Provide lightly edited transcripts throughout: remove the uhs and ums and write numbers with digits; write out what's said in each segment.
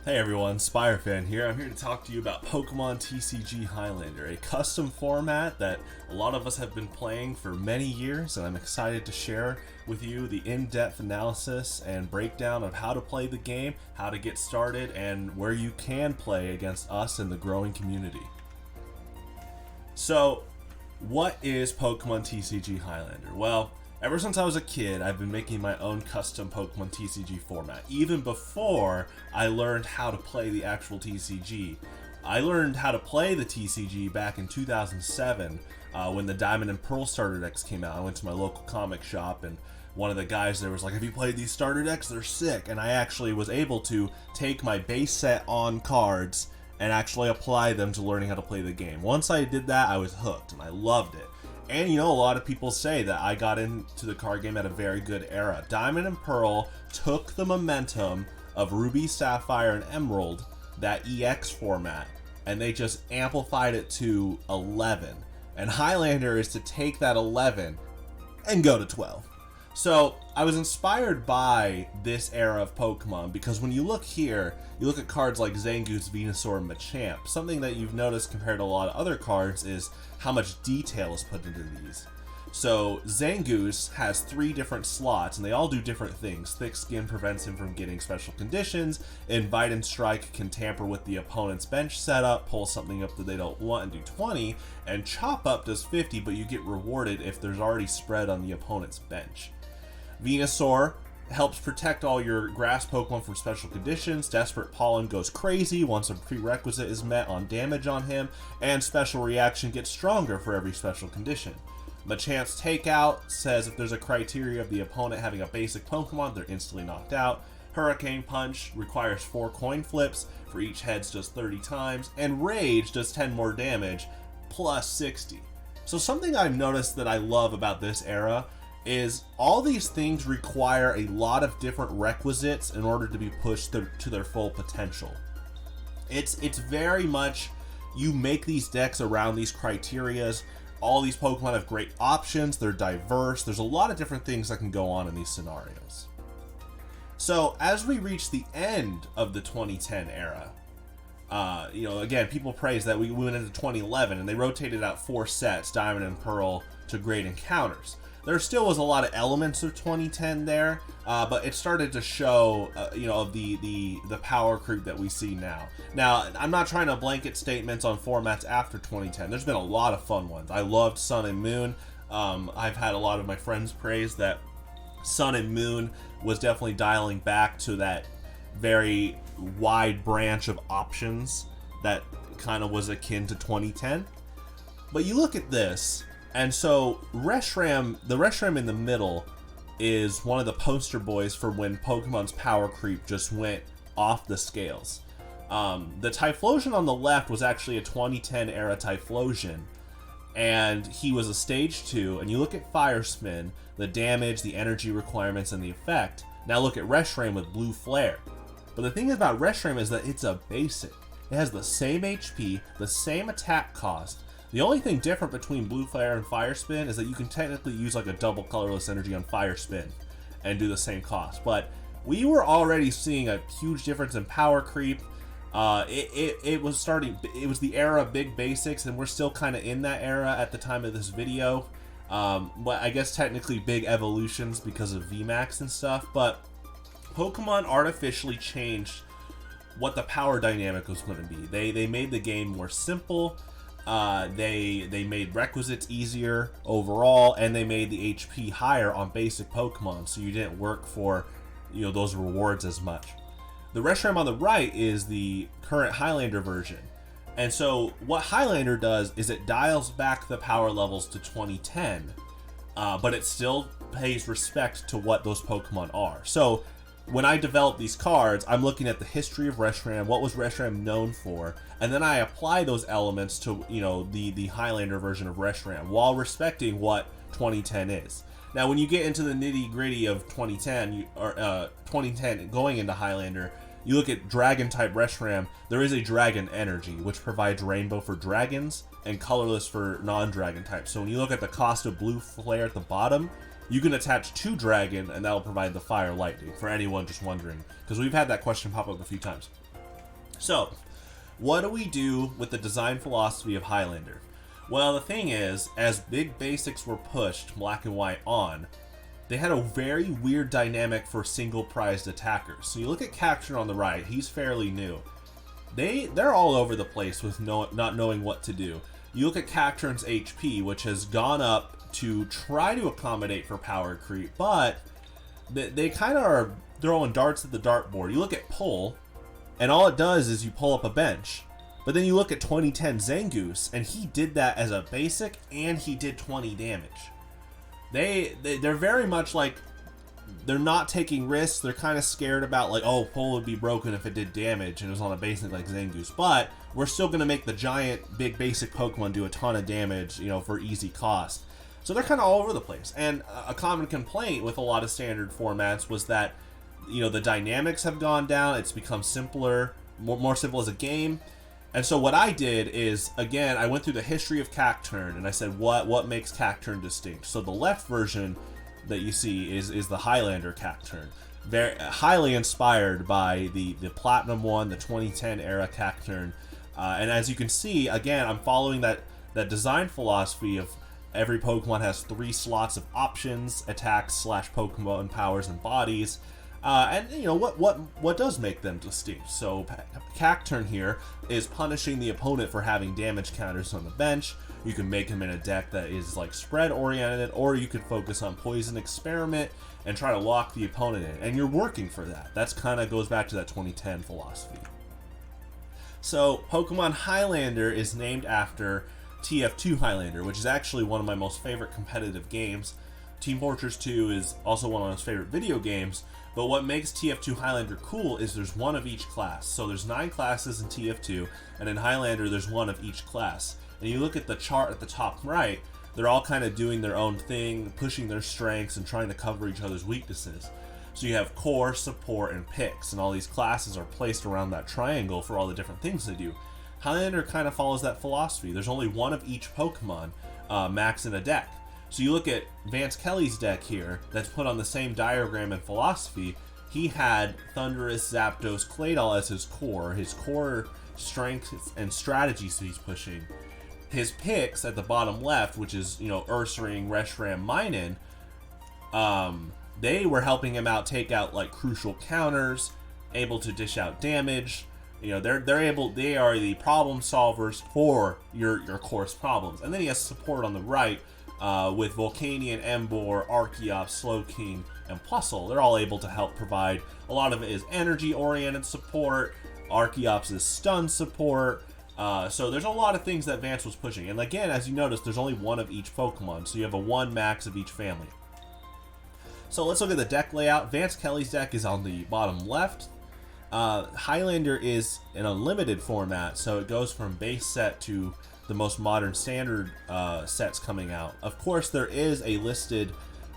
Hey everyone, SpireFan here. I'm here to talk to you about Pokemon TCG Highlander, a custom format that a lot of us have been playing for many years, and I'm excited to share with you the in-depth analysis and breakdown of how to play the game, how to get started, and where you can play against us and the growing community. So, what is Pokemon TCG Highlander? Well, ever since I was a kid, I've been making my own custom Pokemon TCG format. Even before I learned how to play the actual TCG. I learned how to play the TCG back in 2007 when the Diamond and Pearl starter decks came out. I went to my local comic shop and one of the guys there was like, "Have you played these starter decks? They're sick." And I actually was able to take my base set on cards and actually apply them to learning how to play the game. Once I did that, I was hooked and I loved it. And you know, a lot of people say that I got into the card game at a very good era. Diamond and Pearl took the momentum of Ruby, Sapphire, and Emerald, that EX format, and they just amplified it to 11. And Highlander is to take that 11 and go to 12. So I was inspired by this era of Pokemon because when you look here, you look at cards like Zangoose, Venusaur, and Machamp. Something that you've noticed compared to a lot of other cards is how much detail is put into these. So Zangoose has 3 different slots and they all do different things. Thick Skin prevents him from getting special conditions, Invite and Strike can tamper with the opponent's bench setup, pull something up that they don't want and do 20, and Chop Up does 50, but you get rewarded if there's already spread on the opponent's bench. Venusaur helps protect all your grass Pokemon from special conditions. Desperate Pollen goes crazy once a prerequisite is met on damage on him, and Special Reaction gets stronger for every special condition. Machamp's Takeout says if there's a criteria of the opponent having a basic Pokemon, they're instantly knocked out. Hurricane Punch requires 4 coin flips, for each heads does 30 times, and Rage does 10 more damage, plus 60. So something I've noticed that I love about this era is all these things require a lot of different requisites in order to be pushed to their full potential. It's very much, you make these decks around these criterias. All these Pokemon have great options, they're diverse, there's a lot of different things that can go on in these scenarios. So as we reach the end of the 2010 era, again, people praise that we went into 2011 and they rotated out 4 sets, Diamond and Pearl, to Great Encounters. There still was a lot of elements of 2010 there, but it started to show, the power creep that we see now. Now, I'm not trying to blanket statements on formats after 2010. There's been a lot of fun ones. I loved Sun and Moon. I've had a lot of my friends praise that Sun and Moon was definitely dialing back to that very wide branch of options that kind of was akin to 2010. But you look at this, and so Reshiram, the Reshiram in the middle, is one of the poster boys for when Pokemon's power creep just went off the scales. The Typhlosion on the left was actually a 2010 era Typhlosion, and he was a stage 2, and you look at Fire Spin, the damage, the energy requirements, and the effect. Now look at Reshiram with Blue Flare. But the thing about Reshiram is that it's a basic. It has the same HP, the same attack cost. The only thing different between Blue Flare and Fire Spin is that you can technically use like a double colorless energy on Fire Spin and do the same cost. But we were already seeing a huge difference in power creep. It was the era of big basics, and we're still kind of in that era at the time of this video. But I guess technically big evolutions because of VMAX and stuff. But Pokemon artificially changed what the power dynamic was going to be. They made the game more simple. They made requisites easier overall, and they made the HP higher on basic Pokemon, so you didn't work for those rewards as much. The Reshiram on the right is the current Highlander version, and so what Highlander does is it dials back the power levels to 2010, but it still pays respect to what those Pokemon are. So when I develop these cards, I'm looking at the history of Reshiram, what was Reshiram known for, and then I apply those elements to the Highlander version of Reshiram while respecting what 2010 is. Now, when you get into the nitty gritty of 2010 going into Highlander, you look at Dragon type Reshiram. There is a Dragon energy which provides Rainbow for dragons and colorless for non-Dragon types. So when you look at the cost of Blue Flare at the bottom, you can attach 2 Dragon, and that'll provide the Fire Lightning, for anyone just wondering. Because we've had that question pop up a few times. So, what do we do with the design philosophy of Highlander? Well, the thing is, as big basics were pushed black and white on, they had a very weird dynamic for single prized attackers. So you look at Cacturn on the right, he's fairly new. They're all over the place with not knowing what to do. You look at Cacturn's HP, which has gone up to try to accommodate for power creep, but they kind of are throwing darts at the dartboard. You look at Pull, and all it does is you pull up a bench. But then you look at 2010 Zangoose, and he did that as a basic, and he did 20 damage. They're very much like, they're not taking risks. They're kind of scared about like, oh, Pull would be broken if it did damage and it was on a basic like Zangoose. But we're still going to make the giant big basic Pokemon do a ton of damage, for easy cost. So they're kind of all over the place. And a common complaint with a lot of standard formats was that, the dynamics have gone down. It's become simpler, more simple as a game. And so what I did is, again, I went through the history of Cacturn, and I said, what makes Cacturn distinct? So the left version that you see is the Highlander Cacturn. Very highly inspired by the Platinum one, the 2010 era Cacturn. And as you can see, again, I'm following that design philosophy of every Pokemon has 3 slots of options, attacks / Pokemon powers and bodies. And what does make them distinct? So Cacturn here is punishing the opponent for having damage counters on the bench. You can make him in a deck that is like spread oriented, or you could focus on Poison Experiment and try to lock the opponent in. And you're working for that. That's kind of goes back to that 2010 philosophy. So Pokemon Highlander is named after TF2 Highlander, which is actually one of my most favorite competitive games. Team Fortress 2 is also one of my most favorite video games. But what makes TF2 Highlander cool is there's one of each class. So there's 9 classes in TF2, and in Highlander there's one of each class. And you look at the chart at the top right, they're all kind of doing their own thing, pushing their strengths and trying to cover each other's weaknesses. So you have core, support, and picks, and all these classes are placed around that triangle for all the different things they do. Highlander kind of follows that philosophy. There's only one of each Pokemon max in a deck. So you look at Vance Kelly's deck here, that's put on the same diagram and philosophy. He had Thundurus, Zapdos, Claydol as his core strength and strategies that he's pushing. His picks at the bottom left, which is, Ursaring, Reshiram, Minun, they were helping him out take out like crucial counters, able to dish out damage. They are the problem solvers for your course problems. And then he has support on the right, with Volcanion, Emboar, Archeops, Slowking, and Plusle. They're all able to help provide, a lot of it is energy-oriented support, Archeops is stun support, so there's a lot of things that Vance was pushing. And again, as you notice, there's only one of each Pokemon, so you have a 1 max of each family. So let's look at the deck layout. Vance Kelly's deck is on the bottom left. Highlander is an unlimited format, so it goes from base set to the most modern standard sets coming out. Of course, there is a listed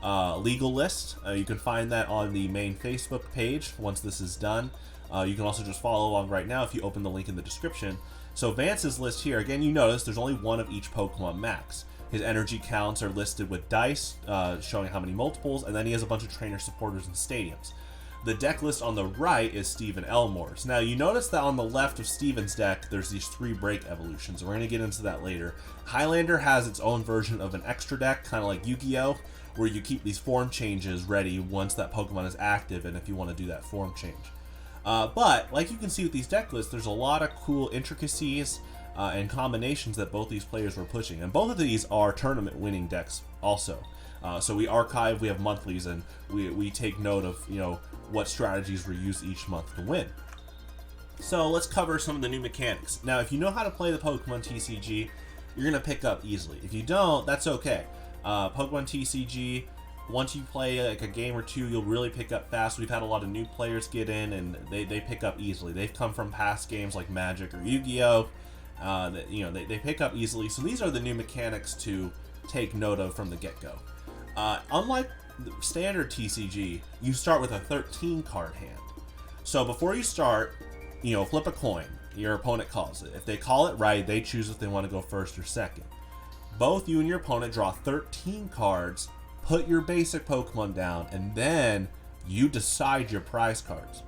legal list. You can find that on the main Facebook page once this is done. You can also just follow along right now if you open the link in the description. So Vance's list here, again, you notice there's only one of each Pokemon max. His energy counts are listed with dice, showing how many multiples, and then he has a bunch of trainer supporters and stadiums. The deck list on the right is Stephen Elmore's. Now, you notice that on the left of Stephen's deck, there's these 3 break evolutions. We're going to get into that later. Highlander has its own version of an extra deck, kind of like Yu-Gi-Oh!, where you keep these form changes ready once that Pokemon is active and if you want to do that form change. But, like you can see with these deck lists, there's a lot of cool intricacies and combinations that both these players were pushing. And both of these are tournament-winning decks also. So we archive, we have monthlies, and we take note of, what strategies were used each month to win. So let's cover some of the new mechanics. Now, if you know how to play the Pokemon TCG, you're going to pick up easily. If you don't, that's okay. Pokemon TCG, once you play like a game or two, you'll really pick up fast. We've had a lot of new players get in, and they pick up easily. They've come from past games like Magic or Yu-Gi-Oh! They pick up easily. So these are the new mechanics to take note of from the get-go. Unlike the standard TCG, you start with a 13 card hand. So before you start, flip a coin. Your opponent calls it. If they call it right, they choose if they want to go first or second. Both you and your opponent draw 13 cards, put your basic Pokemon down, and then you decide your prize cards.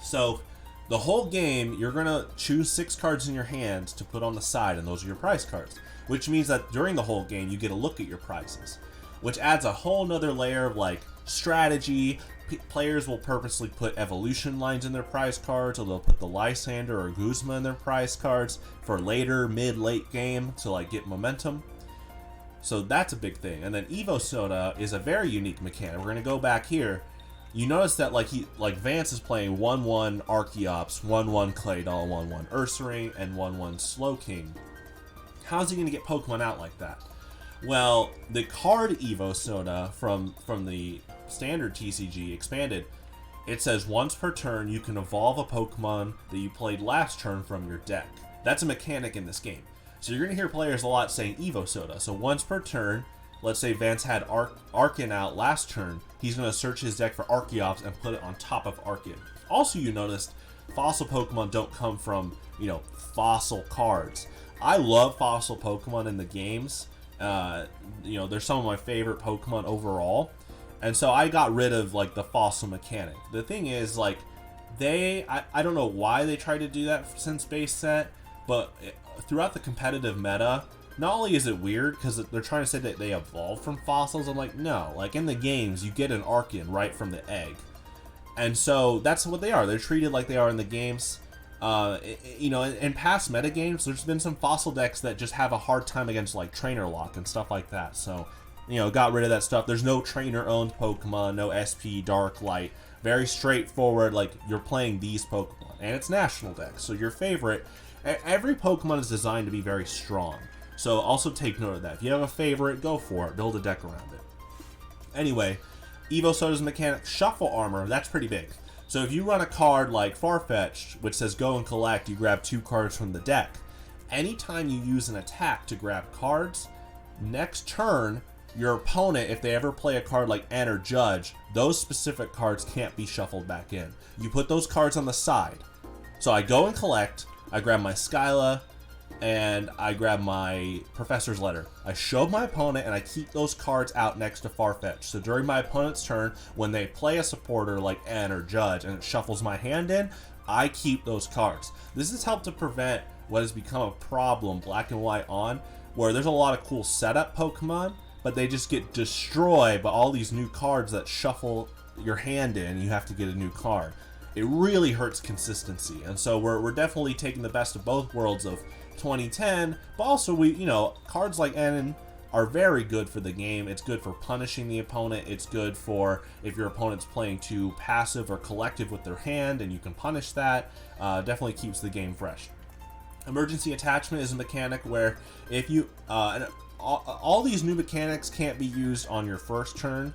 So The whole game, you're going to choose 6 cards in your hand to put on the side, and those are your prize cards. Which means that during the whole game, you get a look at your prizes. Which adds a whole nother layer of like strategy. Players will purposely put evolution lines in their prize cards, or they'll put the Lysander or Guzma in their prize cards for later, mid-late game to like get momentum. So that's a big thing. And then Evo Soda is a very unique mechanic. We're going to go back here. You notice that like Vance is playing 1/1 Archeops, 1/1 Claydol, 1/1 Ursaring, and 1/1 Slowking. How's he going to get Pokemon out like that? Well, the card Evo Soda from the standard TCG expanded, it says once per turn you can evolve a Pokemon that you played last turn from your deck. That's a mechanic in this game. So you're going to hear players a lot saying Evo Soda. So once per turn, let's say Vance had Arkin out last turn, he's going to search his deck for Archeops and put it on top of Arkin. Also, you noticed fossil Pokemon don't come from, fossil cards. I love fossil Pokemon in the games. They're some of my favorite Pokemon overall. And so I got rid of like the fossil mechanic. The thing is, like, I don't know why they tried to do that since base set, but throughout the competitive meta, not only is it weird because they're trying to say that they evolved from fossils. I'm like, no, like in the games you get an Arkin right from the egg, and so that's what they are. They're treated like they are in the games. In past meta games, there's been some fossil decks that just have a hard time against like trainer lock and stuff like that. So, got rid of that stuff. There's no trainer-owned Pokemon, no SP, Dark, Light. Very straightforward. Like you're playing these Pokemon, and it's national decks. So your favorite. Every Pokemon is designed to be very strong. So also take note of that. If you have a favorite, go for it. Build a deck around it. Anyway, Evo Soda's mechanic, Shuffle Armor, that's pretty big. So if you run a card like Farfetch'd, which says go and collect, you grab 2 cards from the deck. Anytime you use an attack to grab cards, next turn, your opponent, if they ever play a card like Enter Judge, those specific cards can't be shuffled back in. You put those cards on the side. So I go and collect, I grab my Skyla, and I grab my Professor's Letter. I show my opponent, and I keep those cards out next to Farfetch. So during my opponent's turn, when they play a supporter like N or Judge, and it shuffles my hand in, I keep those cards. This has helped to prevent what has become a problem, Black and White on, where there's a lot of cool setup Pokemon, but they just get destroyed by all these new cards that shuffle your hand in, and you have to get a new card. It really hurts consistency, and so we're definitely taking the best of both worlds of 2010, but also cards like N are very good for the game. It's good for punishing the opponent. It's good for if your opponent's playing too passive or collective with their hand, and you can punish that. Definitely keeps the game fresh. Emergency Attachment is a mechanic where if you all these new mechanics can't be used on your first turn,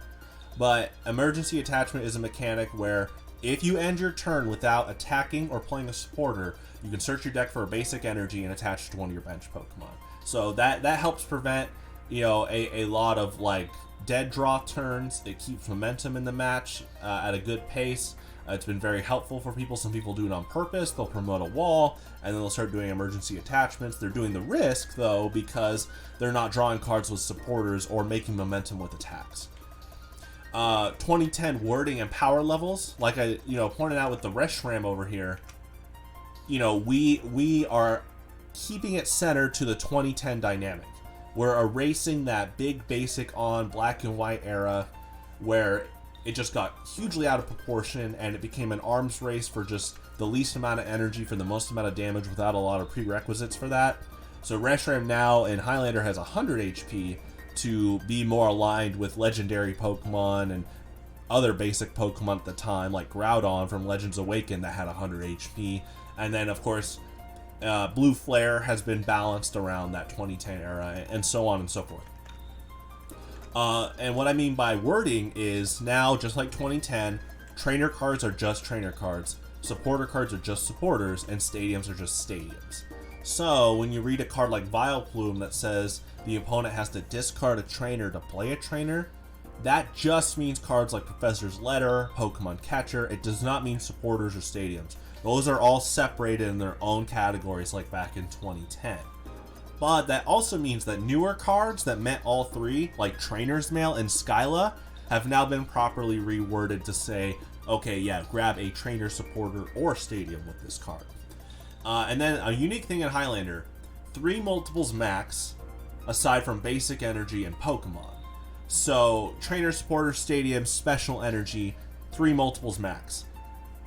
but Emergency Attachment is a mechanic where if you end your turn without attacking or playing a supporter, you can search your deck for a basic energy and attach it to one of your bench Pokemon. So that helps prevent, a lot of like dead draw turns. It keeps momentum in the match at a good pace. It's been very helpful for people. Some people do it on purpose. They'll promote a wall, and then they'll start doing emergency attachments. They're doing the risk, though, because they're not drawing cards with supporters or making momentum with attacks. 2010 wording and power levels, like I pointed out with the Reshiram over here, we are keeping it centered to the 2010 dynamic. We're erasing that big basic on Black and White era where it just got hugely out of proportion and it became an arms race for just the least amount of energy for the most amount of damage without a lot of prerequisites for that. So Reshiram now in Highlander has 100 HP to be more aligned with legendary Pokemon and other basic Pokemon at the time, like Groudon from Legends Awakened that had 100 HP. And then, of course, Blue Flare has been balanced around that 2010 era, and so on and so forth. And what I mean by wording is now, just like 2010, trainer cards are just trainer cards, supporter cards are just supporters, and stadiums are just stadiums. So when you read a card like Vileplume that says the opponent has to discard a trainer to play a trainer, that just means cards like Professor's Letter, Pokemon Catcher. It does not mean supporters or stadiums. Those are all separated in their own categories like back in 2010. But that also means that newer cards that meant all three, like Trainer's Mail and Skyla, have now been properly reworded to say okay, yeah, grab a trainer, supporter, or stadium with this card. And then a unique thing in Highlander, 3 multiples max, aside from basic energy and Pokemon. So, trainer, supporter, stadium, special energy, 3 multiples max.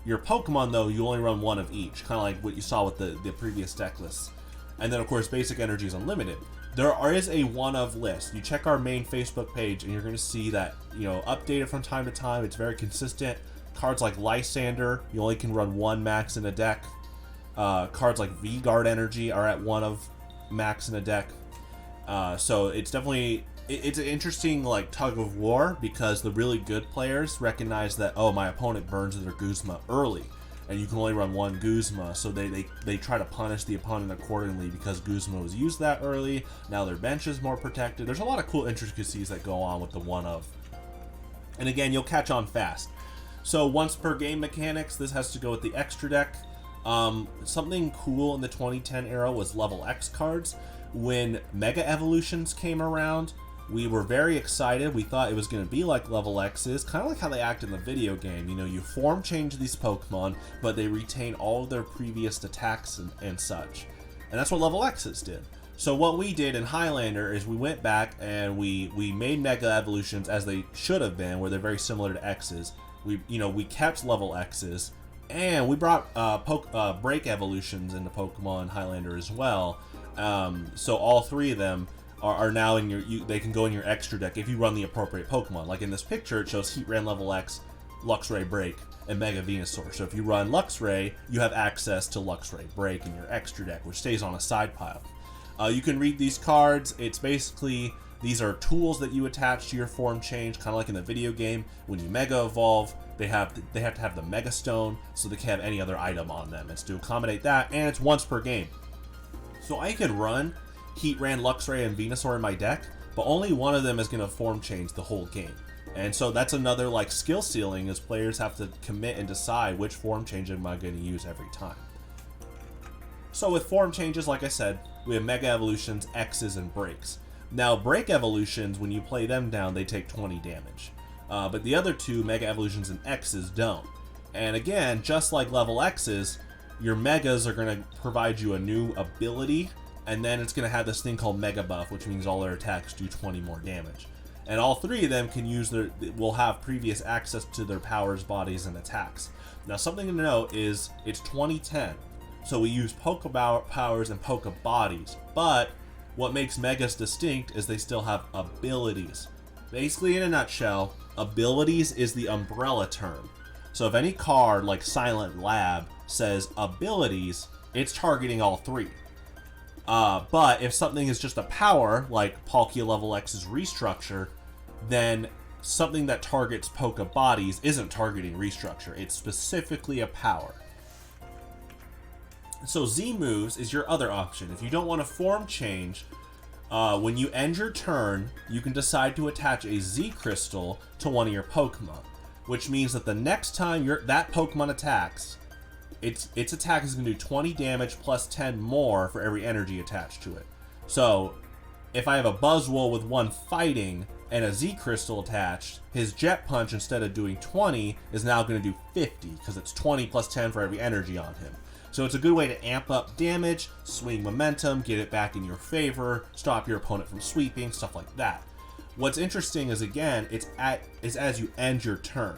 Your Pokemon, though, you only run 1 of each, kind of like what you saw with the previous deck lists. And then, of course, basic energy is unlimited. There is a 1 of list. You check our main Facebook page, and you're going to see that, updated from time to time. It's very consistent. Cards like Lysander, you only can run 1 max in a deck. Cards like V-Guard Energy are at 1 of max in a deck. So it's definitely... It's an interesting tug of war, because the really good players recognize that, oh, my opponent burns their Guzma early, and you can only run 1 Guzma, so they try to punish the opponent accordingly because Guzma was used that early. Now their bench is more protected. There's a lot of cool intricacies that go on with the 1 of. And again, you'll catch on fast. So once per game mechanics, this has to go with the extra deck. Something cool in the 2010 era was level X cards. When Mega Evolutions came around, we were very excited. We thought it was going to be like level X's, kind of like how they act in the video game. You form change these Pokemon, but they retain all of their previous attacks and such. And that's what level X's did. So what we did in Highlander is we went back and we made Mega Evolutions as they should have been, where they're very similar to X's. We kept level X's, and we brought Break Evolutions into Pokemon Highlander as well. So all 3 of them are now in they can go in your extra deck if you run the appropriate Pokemon. Like in this picture, it shows Heatran level X, Luxray Break, and Mega Venusaur. So if you run Luxray, you have access to Luxray Break in your extra deck, which stays on a side pile. You can read these cards. It's basically, these are tools that you attach to your form change, kind of like in the video game. When you Mega Evolve, they have to have the Mega Stone, so they can't have any other item on them. It's to accommodate that, and it's once per game. So I could run Heatran, Luxray, and Venusaur in my deck, but only one of them is going to form change the whole game. And so that's another skill ceiling, as players have to commit and decide which form change am I going to use every time. So with form changes, like I said, we have Mega Evolutions, X's, and Breaks. Now Break Evolutions, when you play them down, they take 20 damage. But the other 2, Mega Evolutions and X's, don't. And again, just like level X's, your Megas are going to provide you a new ability, and then it's going to have this thing called Mega Buff, which means all their attacks do 20 more damage. And all 3 of them will have previous access to their powers, bodies, and attacks. Now something to note is it's 2010, so we use Poke Powers and Poke Bodies, but what makes Megas distinct is they still have abilities. Basically, in a nutshell, abilities is the umbrella term. So if any card like Silent Lab says abilities, it's targeting all 3. But if something is just a power, like Palkia level X's Restructure, then something that targets Poke Bodies isn't targeting Restructure. It's specifically a power. So Z moves is your other option. If you don't want to form change, when you end your turn, you can decide to attach a Z Crystal to one of your Pokemon, which means that the next time that Pokemon attacks, its attack is going to do 20 damage plus 10 more for every energy attached to it. So, if I have a Buzzwole with 1 fighting and a Z Crystal attached, his Jet Punch, instead of doing 20, is now going to do 50, because it's 20 plus 10 for every energy on him. So it's a good way to amp up damage, swing momentum, get it back in your favor, stop your opponent from sweeping, stuff like that. What's interesting is, again, it's as you end your turn.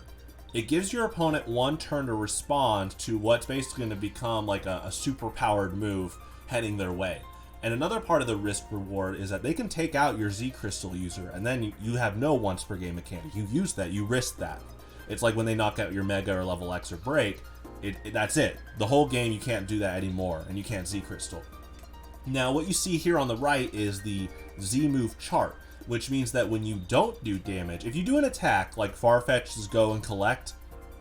It gives your opponent 1 turn to respond to what's basically going to become like a super powered move heading their way. And another part of the risk reward is that they can take out your Z Crystal user, and then you have no once per game mechanic. You use that, you risk that. It's like when they knock out your Mega or level X or Break, that's it. The whole game you can't do that anymore, and you can't Z Crystal. Now what you see here on the right is the Z move chart, which means that when you don't do damage, if you do an attack like Farfetch's Go and Collect,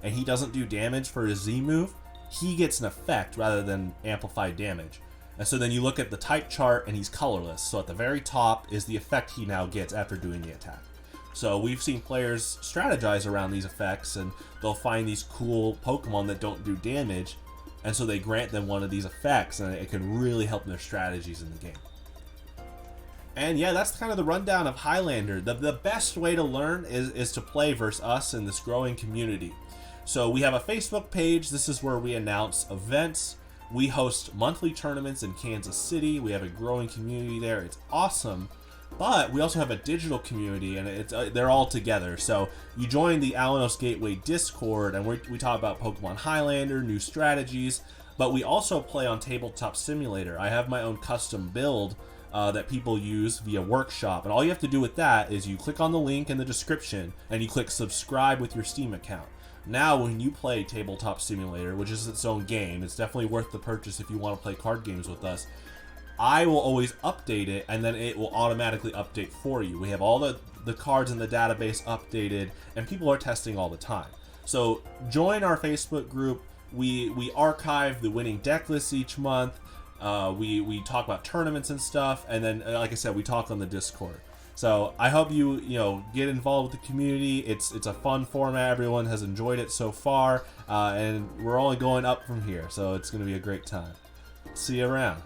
and he doesn't do damage for his Z move, he gets an effect rather than amplified damage. And so then you look at the type chart and he's colorless, so at the very top is the effect he now gets after doing the attack. So we've seen players strategize around these effects, and they'll find these cool Pokemon that don't do damage, and so they grant them one of these effects, and it can really help their strategies in the game. And yeah, that's kind of the rundown of Highlander. The best way to learn is to play versus us in this growing community. So we have a Facebook page. This is where we announce events. We host monthly tournaments in Kansas City. We have a growing community there. It's awesome. But we also have a digital community, and they're all together. So you join the Alanos Gateway Discord, and we talk about Pokemon Highlander, new strategies. But we also play on Tabletop Simulator. I have my own custom build that people use via Workshop. And all you have to do with that is you click on the link in the description, and you click subscribe with your Steam account. Now, when you play Tabletop Simulator, which is its own game, it's definitely worth the purchase if you want to play card games with us. I will always update it, and then it will automatically update for you. We have all the cards in the database updated, and people are testing all the time. So join our Facebook group. We archive the winning deck lists each month. We talk about tournaments and stuff, and then, like I said, we talk on the Discord. So I hope you get involved with the community. It's a fun format. Everyone has enjoyed it so far, and we're only going up from here. So it's going to be a great time. See you around.